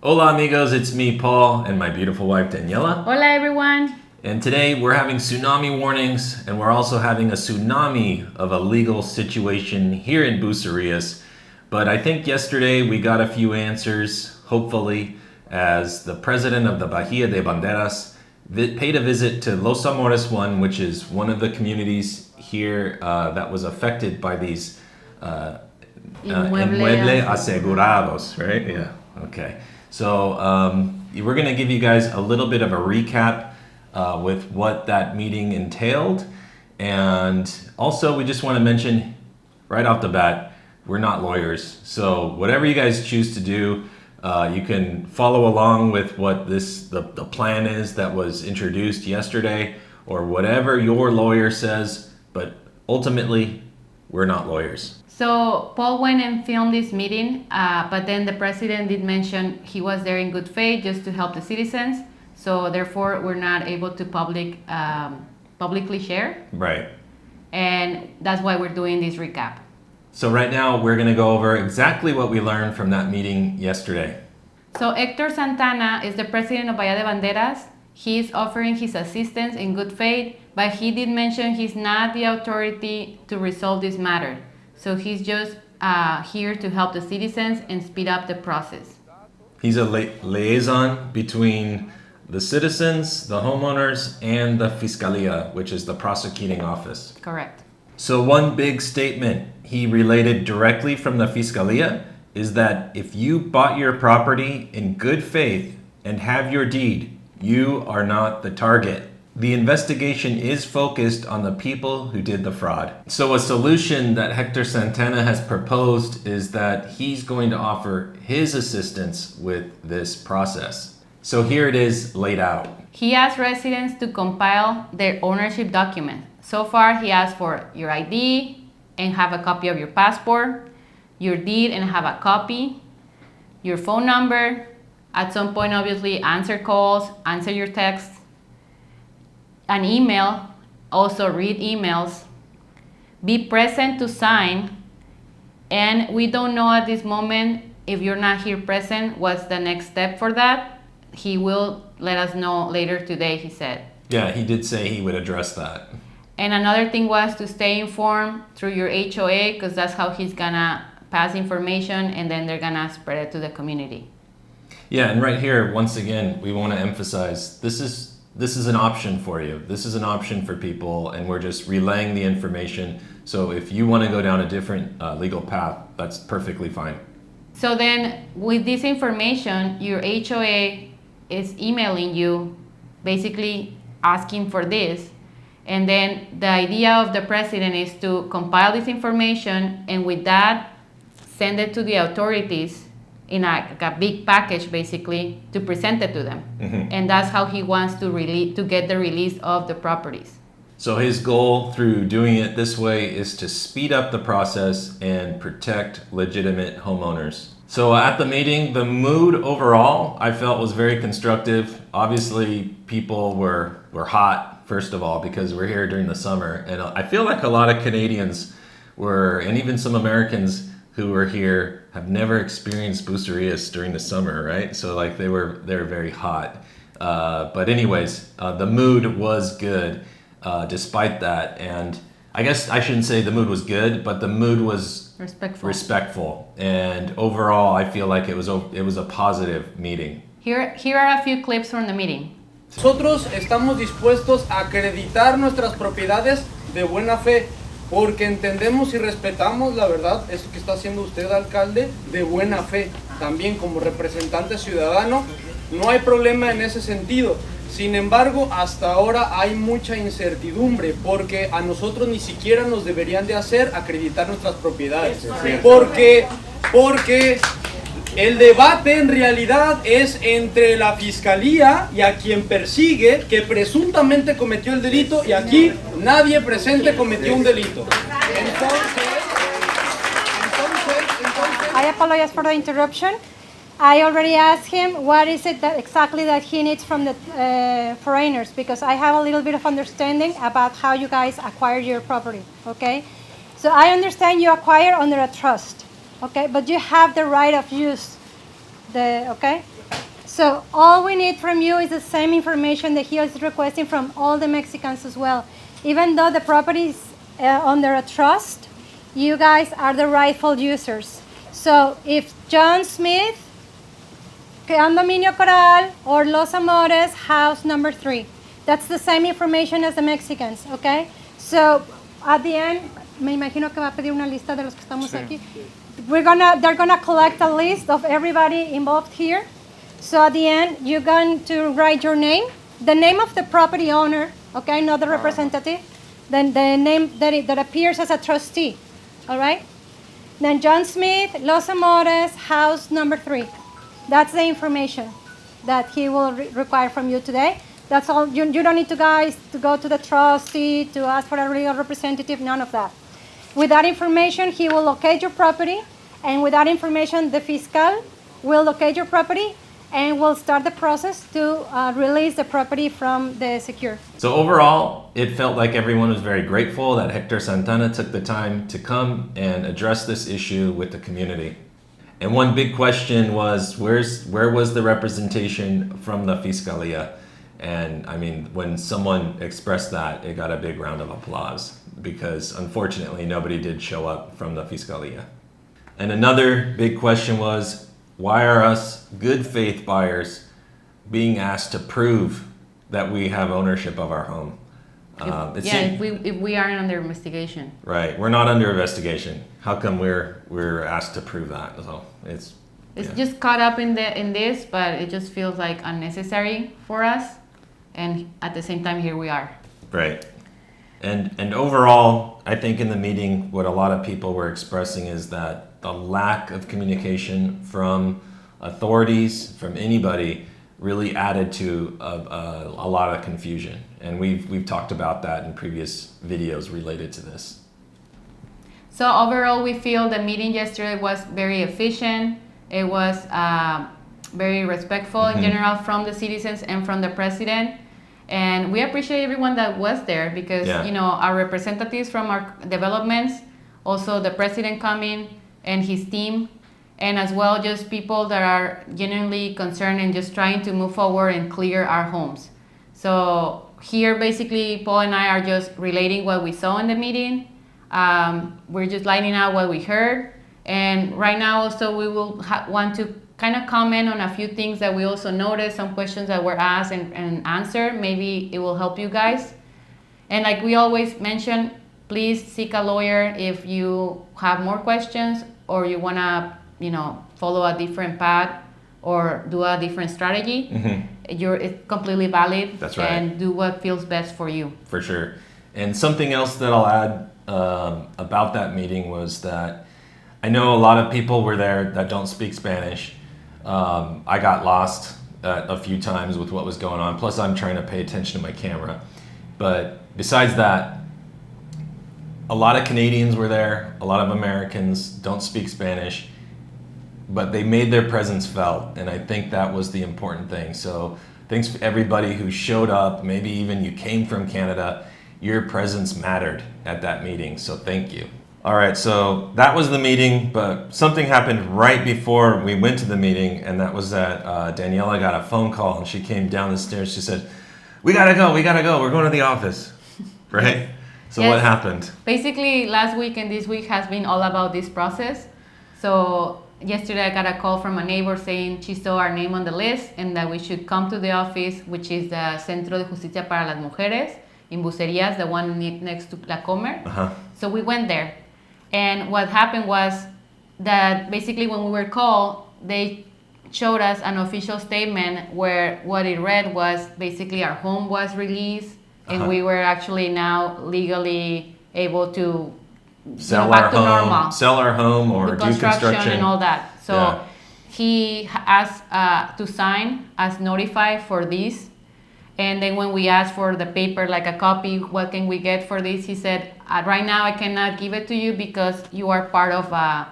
Hola amigos, it's me, Paul, and my beautiful wife, Daniela. Hola everyone. And today we're having tsunami warnings, and we're also having a tsunami of a legal situation here in Bucerías. But I think yesterday we got a few answers, hopefully, as the president of the Bahía de Banderas paid a visit to Los Amores 1, which is one of the communities here that was affected by these Inmueble Asegurados, right? Yeah, okay. So we're going to give you guys a little bit of a recap with what that meeting entailed. And also, we just want to mention right off the bat, we're not lawyers. So whatever you guys choose to do, you can follow along with what the plan is that was introduced yesterday, or whatever your lawyer says. But ultimately, we're not lawyers. So Paul went and filmed this meeting, but then the president did mention he was there in good faith just to help the citizens. So therefore, we're not able to publicly share. Right. And that's why we're doing this recap. So right now, we're going to go over exactly what we learned from that meeting yesterday. So Héctor Santana is the president of Bahía de Banderas. He's offering his assistance in good faith, but he did mention he's not the authority to resolve this matter. So he's just here to help the citizens and speed up the process. He's a liaison between the citizens, the homeowners, and the Fiscalía, which is the prosecuting office. Correct. So one big statement he related directly from the Fiscalía is that if you bought your property in good faith and have your deed, you are not the target. The investigation is focused on the people who did the fraud. So a solution that Héctor Santana has proposed is that he's going to offer his assistance with this process. So here it is laid out. He asked residents to compile their ownership document. So far, he asked for your ID and have a copy of your passport, your deed and have a copy, your phone number, at some point obviously answer calls, answer your texts, an email, also read emails, be present to sign, and we don't know at this moment if you're not here present what's the next step for that. He will let us know later today, he said. Yeah, he did say he would address that. And another thing was to stay informed through your HOA, because that's how he's gonna pass information and then they're gonna spread it to the community. Yeah, and right here, once again, we want to emphasize this is an option for you. This is an option for people, and we're just relaying the information. So if you want to go down a different legal path, that's perfectly fine. So then with this information, your HOA is emailing you, basically asking for this. And then the idea of the president is to compile this information, and with that, send it to the authorities in a big package, basically, to present it to them. Mm-hmm. And that's how he wants to get the release of the properties. So his goal through doing it this way is to speed up the process and protect legitimate homeowners. So at the meeting, the mood overall, I felt was very constructive. Obviously, people were hot, first of all, because we're here during the summer. And I feel like a lot of Canadians and even some Americans who were here have never experienced Bucerías during the summer, right? So like they were very hot. But anyways, the mood was good despite that. And I guess I shouldn't say the mood was good, but the mood was respectful. And overall, I feel like it was a positive meeting. Here are a few clips from the meeting. Nosotros estamos dispuestos a acreditar nuestras propiedades de buena fe, porque entendemos y respetamos, la verdad, esto que está haciendo usted, alcalde, de buena fe. También como representante ciudadano, no hay problema en ese sentido. Sin embargo, hasta ahora hay mucha incertidumbre, porque a nosotros ni siquiera nos deberían de hacer acreditar nuestras propiedades. Porque el debate en realidad es entre la Fiscalía y a quien persigue, que presuntamente cometió el delito, y aquí nadie presente cometió un delito. Entonces, I apologize for the interruption. I already asked him what is it exactly that he needs from the foreigners, because I have a little bit of understanding about how you guys acquire your property, okay? So I understand you acquire under a trust, okay? But you have the right of use Okay? So all we need from you is the same information that he is requesting from all the Mexicans as well. Even though the property is under a trust, you guys are the rightful users. So if John Smith, Condominio Coral, or Los Amores, house number 3, that's the same information as the Mexicans, okay? So at the end, me imagino que va a pedir una lista de los que estamos aquí. They're gonna collect a list of everybody involved here. So at the end, you're going to write your name, the name of the property owner, okay, not the representative, then the name that appears as a trustee, all right? Then John Smith, Los Amores, house number 3. That's the information that he will require from you today. That's all. You don't need to go to the trustee to ask for a legal representative, none of that. With that information, he will locate your property, and with that information, the fiscal will locate your property and will start the process to release the property from the secure. So overall, it felt like everyone was very grateful that Héctor Santana took the time to come and address this issue with the community. And one big question was, where was the representation from the Fiscalía? And I mean, when someone expressed that, it got a big round of applause because unfortunately nobody did show up from the Fiscalía. And another big question was, why are us good faith buyers being asked to prove that we have ownership of our home? If we aren't under investigation. Right, we're not under investigation. How come we're asked to prove that? So it's just caught up in this, but it just feels like unnecessary for us. And at the same time, here we are. Right. And overall, I think in the meeting, what a lot of people were expressing is that the lack of communication from authorities, from anybody, really added to a lot of confusion. And we've talked about that in previous videos related to this. So overall, we feel the meeting yesterday was very efficient. It was very respectful in general from the citizens and from the president. And we appreciate everyone that was there because, our representatives from our developments, also the president coming and his team, and as well just people that are genuinely concerned and just trying to move forward and clear our homes. So here, basically, Paul and I are just relating what we saw in the meeting. We're just lining out what we heard. And right now also we will want to kind of comment on a few things that we also noticed, some questions that were asked and answered. Maybe it will help you guys. And like we always mention, please seek a lawyer if you have more questions or you want to, follow a different path or do a different strategy. It's completely valid. That's right. And do what feels best for you. For sure. And something else that I'll add about that meeting was that I know a lot of people were there that don't speak Spanish. I got lost a few times with what was going on. Plus, I'm trying to pay attention to my camera. But besides that, a lot of Canadians were there. A lot of Americans don't speak Spanish. But they made their presence felt. And I think that was the important thing. So thanks for everybody who showed up. Maybe even you came from Canada. Your presence mattered at that meeting. So thank you. All right, so that was the meeting, but something happened right before we went to the meeting, and that was that Daniela got a phone call, and she came down the stairs. She said, we gotta go, we're going to the office, right? So what happened? Basically, last week and this week has been all about this process. So yesterday I got a call from a neighbor saying she saw our name on the list and that we should come to the office, which is the Centro de Justicia para las Mujeres in Bucerías, the one next to La Comer. So we went there. And what happened was that basically when we were called, they showed us an official statement where what it read was basically our home was released and we were actually now legally able to sell our home or do construction and all that. So he asked to sign as notified for this. And then when we asked for the paper, like a copy, what can we get for this? He said, right now I cannot give it to you because you are part of a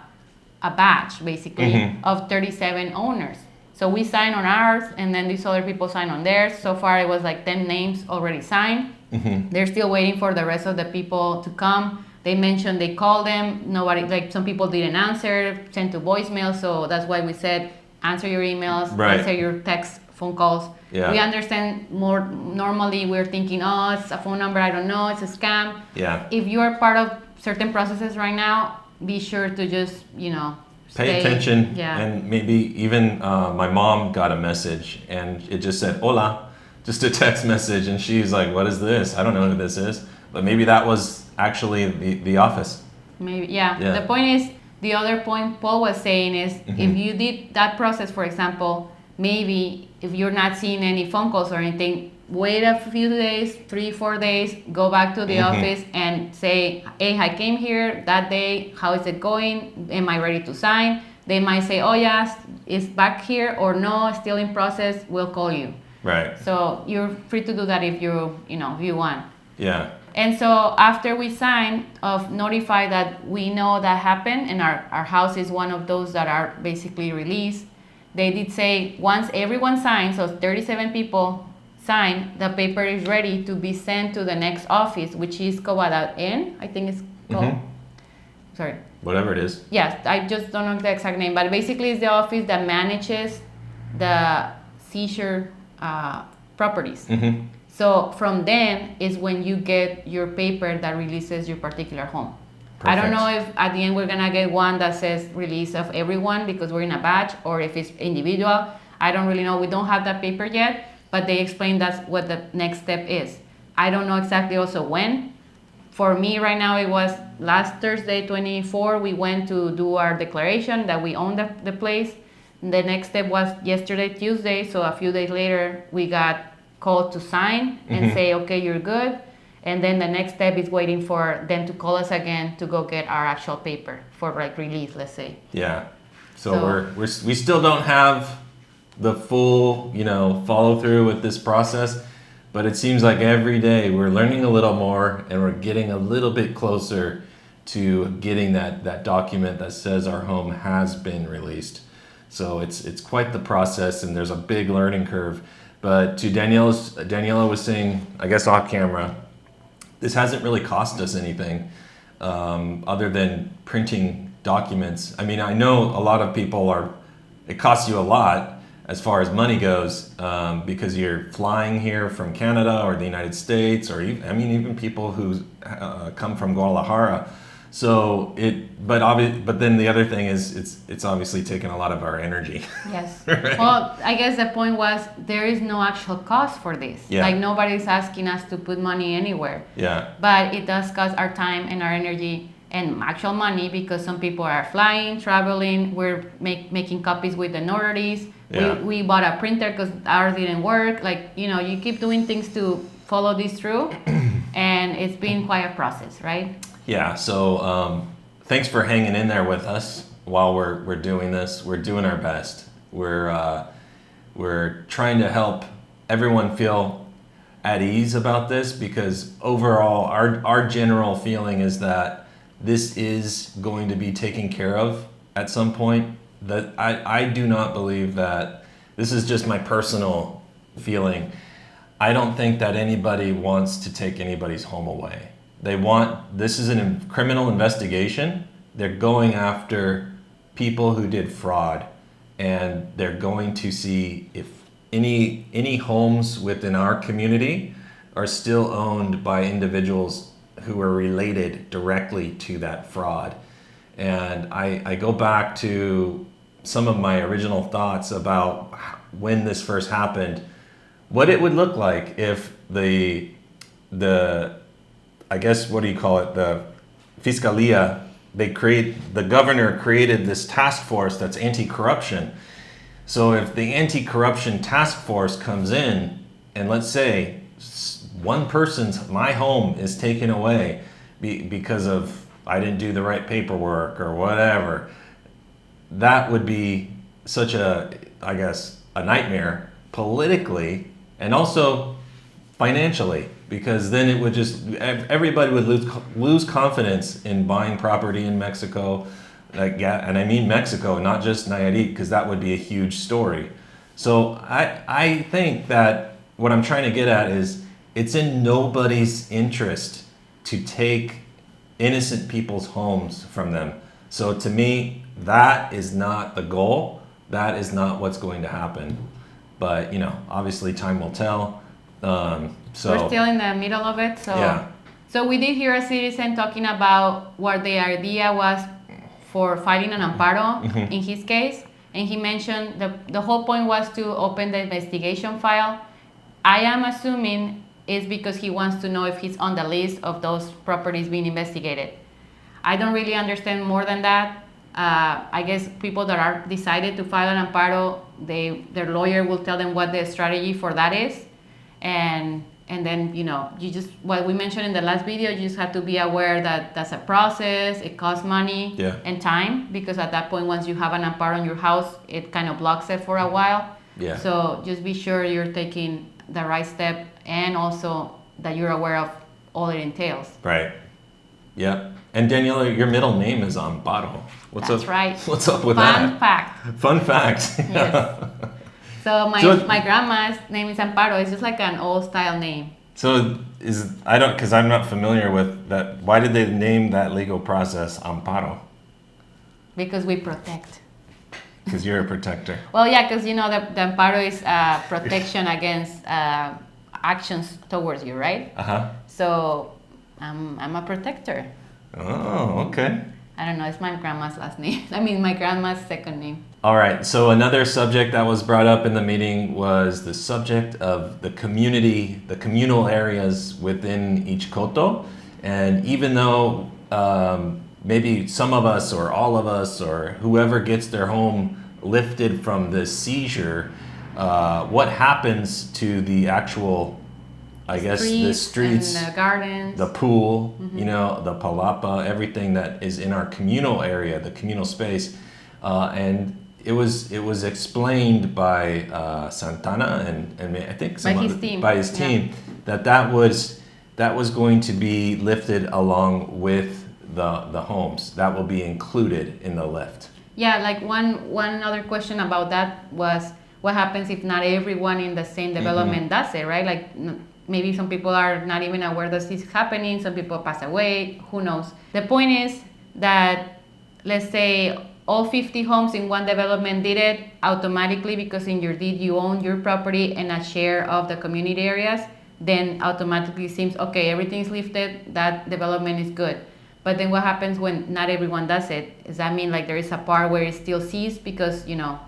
batch, basically, of 37 owners. So we signed on ours, and then these other people signed on theirs. So far, it was like 10 names already signed. They're still waiting for the rest of the people to come. They mentioned they called them. Nobody, like some people didn't answer, sent to voicemail. So that's why we said, answer your emails, Right. answer your text, phone calls. Yeah. We understand more. Normally, we're thinking, oh, it's a phone number. I don't know. It's a scam. Yeah. If you are part of certain processes right now, be sure to just, Pay attention. Yeah. And maybe even my mom got a message and it just said, hola, just a text message. And she's like, what is this? I don't know who this is. But maybe that was actually the office. Maybe, yeah. Yeah. The point is, the other point Paul was saying is, if you did that process, for example, maybe if you're not seeing any phone calls or anything, wait a few days, 3-4 days, go back to the office and say, hey, I came here that day, how is it going? Am I ready to sign? They might say, oh yes, it's back here, or no, still in process, we'll call you. Right. So you're free to do that if if you want. Yeah. And so after we sign, notify that we know that happened, and our house is one of those that are basically released. They did say once everyone signs, so 37 people sign, the paper is ready to be sent to the next office, which is Covada N, I think it's called. Sorry. Whatever it is. Yes, I just don't know the exact name, but basically it's the office that manages the seizure properties. So from then is when you get your paper that releases your particular home. I don't know if at the end we're gonna get one that says release of everyone because we're in a batch, or if it's individual. I don't really know. We don't have that paper yet, but they explained that's what the next step is. I don't know exactly also when. For me right now, it was last Thursday, 24, we went to do our declaration that we own the place. The next step was yesterday, Tuesday, so a few days later, we got called to sign and say, okay, you're good. And then the next step is waiting for them to call us again to go get our actual paper for like release, let's say. Yeah. So we still don't have the full, follow through with this process, but it seems like every day we're learning a little more and we're getting a little bit closer to getting that document that says our home has been released. So it's quite the process, and there's a big learning curve. But to Daniela was saying, I guess off camera, this hasn't really cost us anything other than printing documents. I mean, I know a lot of people it costs you a lot as far as money goes because you're flying here from Canada or the United States, or even people who come from Guadalajara. So but then the other thing is it's obviously taken a lot of our energy. Yes. Right? Well, I guess the point was there is no actual cost for this. Yeah. Like nobody's asking us to put money anywhere. Yeah. But it does cost our time and our energy and actual money because some people are flying, traveling. We're making copies with the notaries. Yeah. We bought a printer because ours didn't work. Like, you keep doing things to follow this through, and it's been quite a process, right? Yeah, so thanks for hanging in there with us while we're doing this. We're doing our best. We're trying to help everyone feel at ease about this, because overall our general feeling is that this is going to be taken care of at some point. That I do not believe that. This is just my personal feeling. I don't think that anybody wants to take anybody's home away. This is a criminal investigation. They're going after people who did fraud, and they're going to see if any homes within our community are still owned by individuals who are related directly to that fraud. And I go back to some of my original thoughts about when this first happened, what it would look like if the I guess, what do you call it? The Fiscalía, the governor created this task force that's anti-corruption. So if the anti-corruption task force comes in and let's say my home is taken away because of I didn't do the right paperwork or whatever, that would be such a nightmare politically and also financially, because then it would everybody would lose confidence in buying property in Mexico. And I mean Mexico, not just Nayarit, because that would be a huge story. So I think that what I'm trying to get at is it's in nobody's interest to take innocent people's homes from them. So to me, that is not the goal. That is not what's going to happen. But, you know, obviously time will tell. So We're still in the middle of it. So, yeah. So we did hear a citizen talking about what the idea was for filing an amparo in his case. And he mentioned the whole point was to open the investigation file. I am assuming it's because he wants to know if he's on the list of those properties being investigated. I don't really understand more than that. I guess people that are decided to file an amparo, their lawyer will tell them what the strategy for that is. And then, you know, you just, what we mentioned in the last video, you just have to be aware that that's a process, it costs money and time, because at that point, once you have an amparo in your house, it kind of blocks it for a while. Yeah. So just be sure you're taking the right step, and also that you're aware of all it entails. Right. Yeah. And Daniela, your middle name is Amparo. That's right. What's up with Fun that? fact. Fun fact. Yes. So my grandma's name is Amparo. It's just like an old style name. So because I'm not familiar with that. Why did they name that legal process Amparo? Because we protect. Because you're a protector. Well, yeah, because you know the amparo is protection against actions towards you, right? So I'm a protector. Oh, okay. I don't know. It's my grandma's last name. I mean, my grandma's second name. All right. So another subject that was brought up in the meeting was the subject of the community, the communal areas within each koto. And even though maybe some of us or all of us or whoever gets their home lifted from this seizure, what happens to the actual, I guess, the streets, and the gardens, the pool, you know, the palapa, everything that is in our communal area, the communal space. And it was explained by Santana and I think by his team that was going to be lifted along with the homes. That will be included in the lift. Yeah, like one other question about that was what happens if not everyone in the same development does it, right? Like maybe some people are not even aware that this is happening, some people pass away, who knows. The point is that, let's say, all 50 homes in one development did it automatically because in your deed you own your property and a share of the community areas, then automatically seems, okay, everything's lifted, that development is good. But then what happens when not everyone does it? Does that mean like there is a part where it still seized because, you know,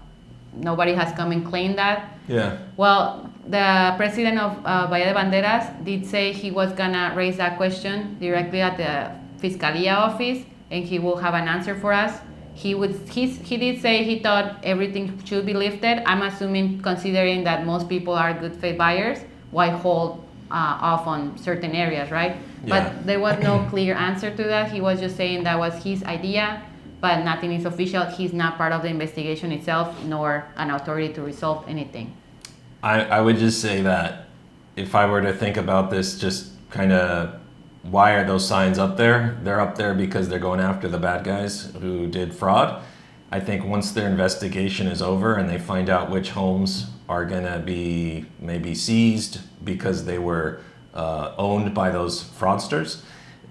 nobody has come and claimed that? Yeah. Well, the president of Bahía de Banderas did say he was gonna raise that question directly at the Fiscalía office, and he will have an answer for us. He did say he thought everything should be lifted. I'm assuming, considering that most people are good faith buyers, why hold off on certain areas, right? Yeah. But there was no clear answer to that. He was just saying that was his idea, but nothing is official. He's not part of the investigation itself, nor an authority to resolve anything. I would just say that if I were to think about this, just kind of why are those signs up there? They're up there because they're going after the bad guys who did fraud. I think once their investigation is over and they find out which homes are going to be maybe seized because they were owned by those fraudsters,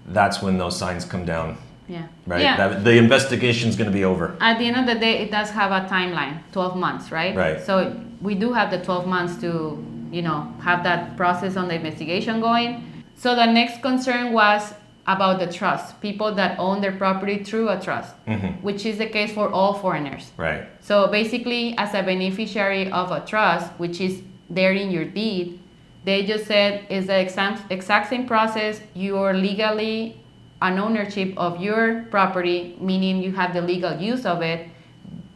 that's when those signs come down. Yeah. Right? Yeah. The investigation is going to be over. At the end of the day, it does have a timeline, 12 months, right? Right. So we do have the 12 months to, you know, have that process on the investigation going. So the next concern was about the trust, people that own their property through a trust, which is the case for all foreigners. Right. So basically, as a beneficiary of a trust, which is there in your deed, they just said it's the exact same process. You are legally an ownership of your property, meaning you have the legal use of it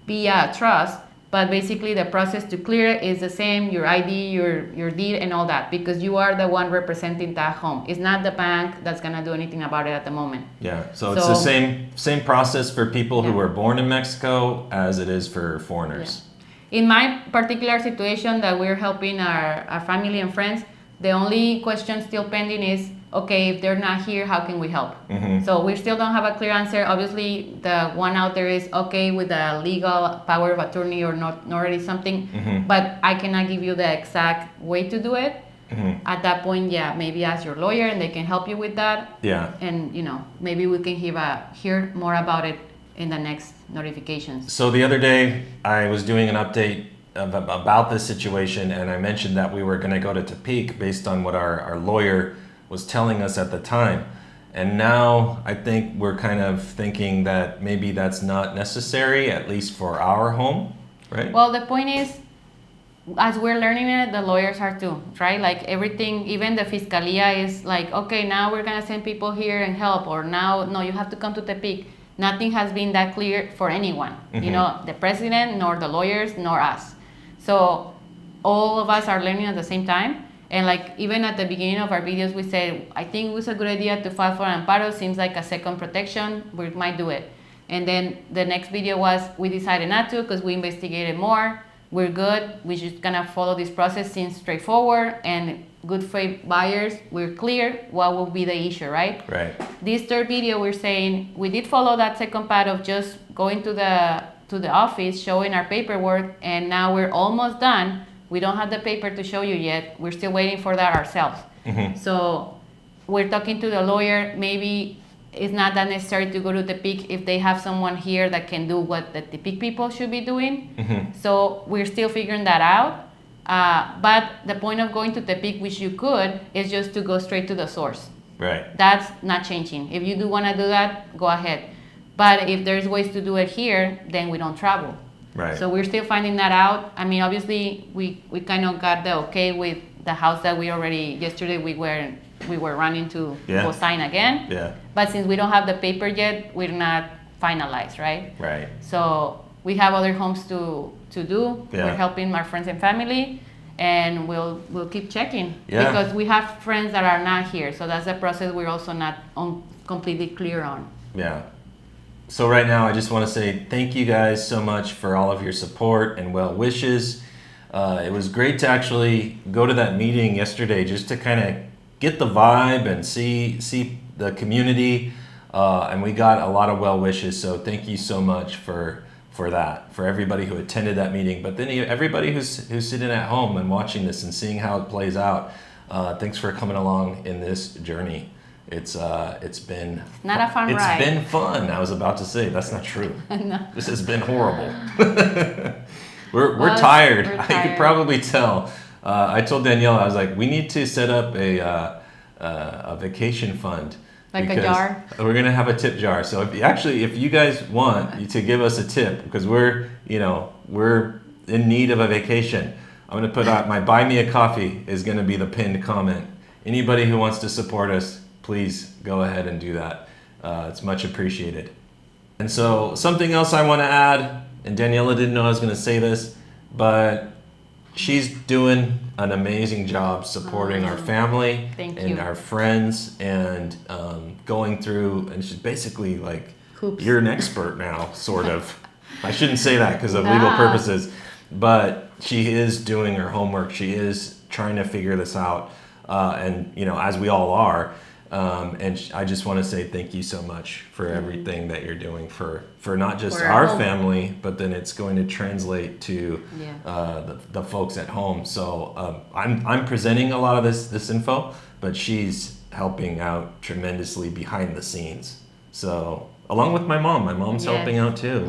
via a trust. But basically, the process to clear it is the same, your ID, your deed, and all that, because you are the one representing that home. It's not the bank that's going to do anything about it at the moment. Yeah, so it's the same process for people who were born in Mexico as it is for foreigners. Yeah. In my particular situation that we're helping our family and friends, the only question still pending is, okay, if they're not here, how can we help? So we still don't have a clear answer. Obviously, the one out there is okay with the legal power of attorney or not already something, but I cannot give you the exact way to do it. At that point, yeah, maybe ask your lawyer and they can help you with that. Yeah. And, you know, maybe we can hear more about it in the next notifications. So the other day, I was doing an update about this situation, and I mentioned that we were going to go to Tepic based on what our lawyer was telling us at the time. And now I think we're kind of thinking that maybe that's not necessary, at least for our home, right? Well, the point is, as we're learning it, the lawyers are too, right? Like everything, even the Fiscalía is like, okay, now we're gonna send people here and help, or now, no, you have to come to Tepic. Nothing has been that clear for anyone, you know, the president, nor the lawyers, nor us. So all of us are learning at the same time. And like even at the beginning of our videos, we said, I think it was a good idea to file for an amparo. Seems like a second protection. We might do it. And then the next video was, we decided not to because we investigated more. We're good. We're just gonna follow this process. Seems straightforward and good faith buyers. We're clear what will be the issue, right? Right. This third video, we're saying we did follow that second path of just going to the office, showing our paperwork, and now we're almost done. We don't have the paper to show you yet. We're still waiting for that ourselves. So we're talking to the lawyer. Maybe it's not that necessary to go to Tepic if they have someone here that can do what the Tepic people should be doing. So we're still figuring that out. But the point of going to Tepic, which you could, is just to go straight to the source. Right. That's not changing. If you do want to do that, go ahead. But if there's ways to do it here, then we don't travel. Right. So we're still finding that out. I mean, obviously, we kind of got the okay with the house that we already, yesterday we were running to go sign again. Yeah. But since we don't have the paper yet, we're not finalized, right? Right. So we have other homes to do. Yeah. We're helping our friends and family, and we'll keep checking. Yeah. Because we have friends that are not here. So that's a process we're also not completely clear on. Yeah. So right now, I just want to say thank you guys so much for all of your support and well wishes. It was great to actually go to that meeting yesterday just to kind of get the vibe and see the community. And we got a lot of well wishes. So thank you so much for that, for everybody who attended that meeting. But then everybody who's sitting at home and watching this and seeing how it plays out. Thanks for coming along in this journey. It's been not a fun ride. It's been fun. I was about to say that's not true. No. This has been horrible. we're tired. We're I tired. could probably tell. I told Danielle, I was like, we need to set up a vacation fund. Like a because jar? We're gonna have a tip jar. So if you guys want to give us a tip, because we're in need of a vacation, I'm gonna put out my buy me a coffee is gonna be the pinned comment. Anybody who wants to support us, please go ahead and do that. It's much appreciated. And so something else I want to add, and Daniela didn't know I was going to say this, but she's doing an amazing job supporting our family and our friends and going through, and she's basically like, Hoops. You're an expert now, sort of. I shouldn't say that because of legal purposes, but she is doing her homework. She is trying to figure this out. And, as we all are. I just want to say thank you so much for everything that you're doing for not just our family, but then it's going to translate to the folks at home. So I'm presenting a lot of this info, but she's helping out tremendously behind the scenes. So along with my mom's helping out too.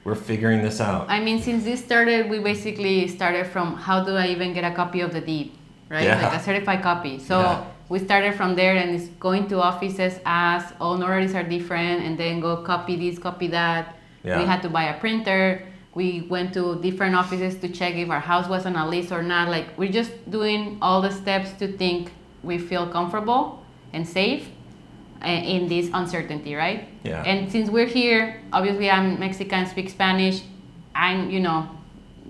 We're figuring this out. I mean, since this started, we basically started from how do I even get a copy of the deed, right? Yeah. Like a certified copy. So we started from there, and it's going to offices, ask, all notaries are different, and then go copy this, copy that. Yeah. We had to buy a printer. We went to different offices to check if our house was on a list or not. Like, we're just doing all the steps to think we feel comfortable and safe in this uncertainty, right? Yeah. And since we're here, obviously I'm Mexican, speak Spanish. I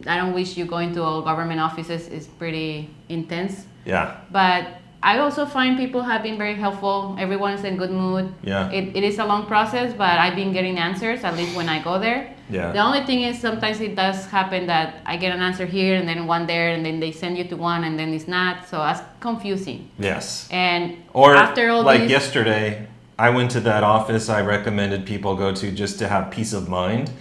don't wish you going to all government offices is pretty intense. Yeah. But I also find people have been very helpful. Everyone's in good mood. Yeah. It is a long process, but I've been getting answers, at least when I go there. Yeah. The only thing is sometimes it does happen that I get an answer here and then one there, and then they send you to one and then it's not. So that's confusing. Yes. And Or after all like these, yesterday, I went to that office I recommended people go to just to have peace of mind.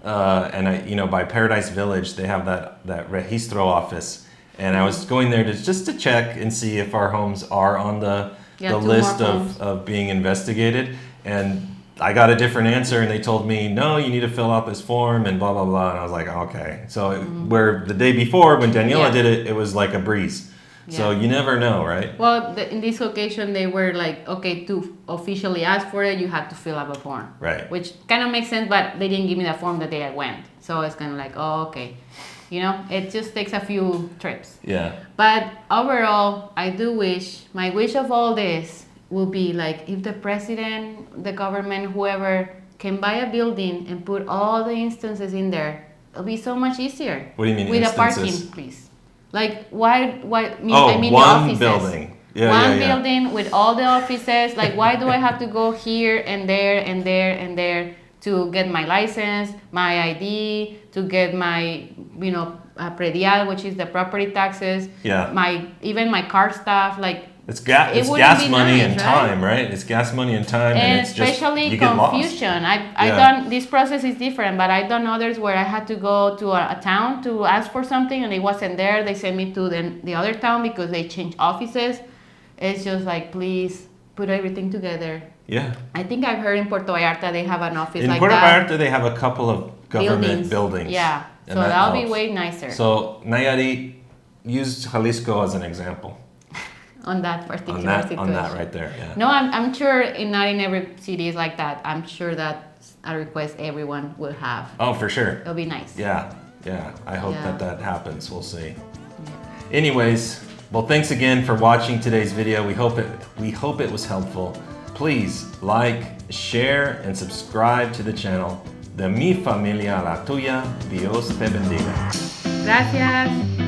And by Paradise Village, they have that registro office. And I was going there just to check and see if our homes are on the list of being investigated. And I got a different answer, and they told me, no, you need to fill out this form and blah, blah, blah. And I was like, okay. So where the day before, when Daniela did it, it was like a breeze. So you never know, right? Well, in this occasion, they were like, okay, to officially ask for it, you have to fill out a form. Right. Which kind of makes sense, but they didn't give me the form the day I went. So it's kind of like, oh, okay. You know, it just takes a few trips. Yeah. But overall, I do wish, my wish of all this will be like if the president, the government, whoever can buy a building and put all the instances in there, it'll be so much easier. What do you mean with instances? a parking, please. Like why I mean one the offices. building. Yeah, one building with all the offices. Like why do I have to go here and there and there and there to get my license, my ID, to get my predial, which is the property taxes. Yeah. Even my car stuff, like. It's gas money and time, right? It's gas money and time, and it's just especially you get lost. confusion. I done this process is different, but I done others where I had to go to a town to ask for something, and it wasn't there. They sent me to the other town because they changed offices. It's just like, please put everything together. Yeah. I think I've heard in Puerto Vallarta they have an office in like Puerto that. Vallarta they have a couple of government buildings. Yeah, so that'll be way nicer. So Nayarit, use Jalisco as an example. On that particular situation. On that right there, yeah. No, I'm sure not in every city is like that. I'm sure that's a request everyone will have. Oh, for sure. It'll be nice. Yeah. I hope that happens. We'll see. Anyways, well, thanks again for watching today's video. We hope it was helpful. Please like, share, and subscribe to the channel. De mi familia a la tuya, Dios te bendiga. Gracias.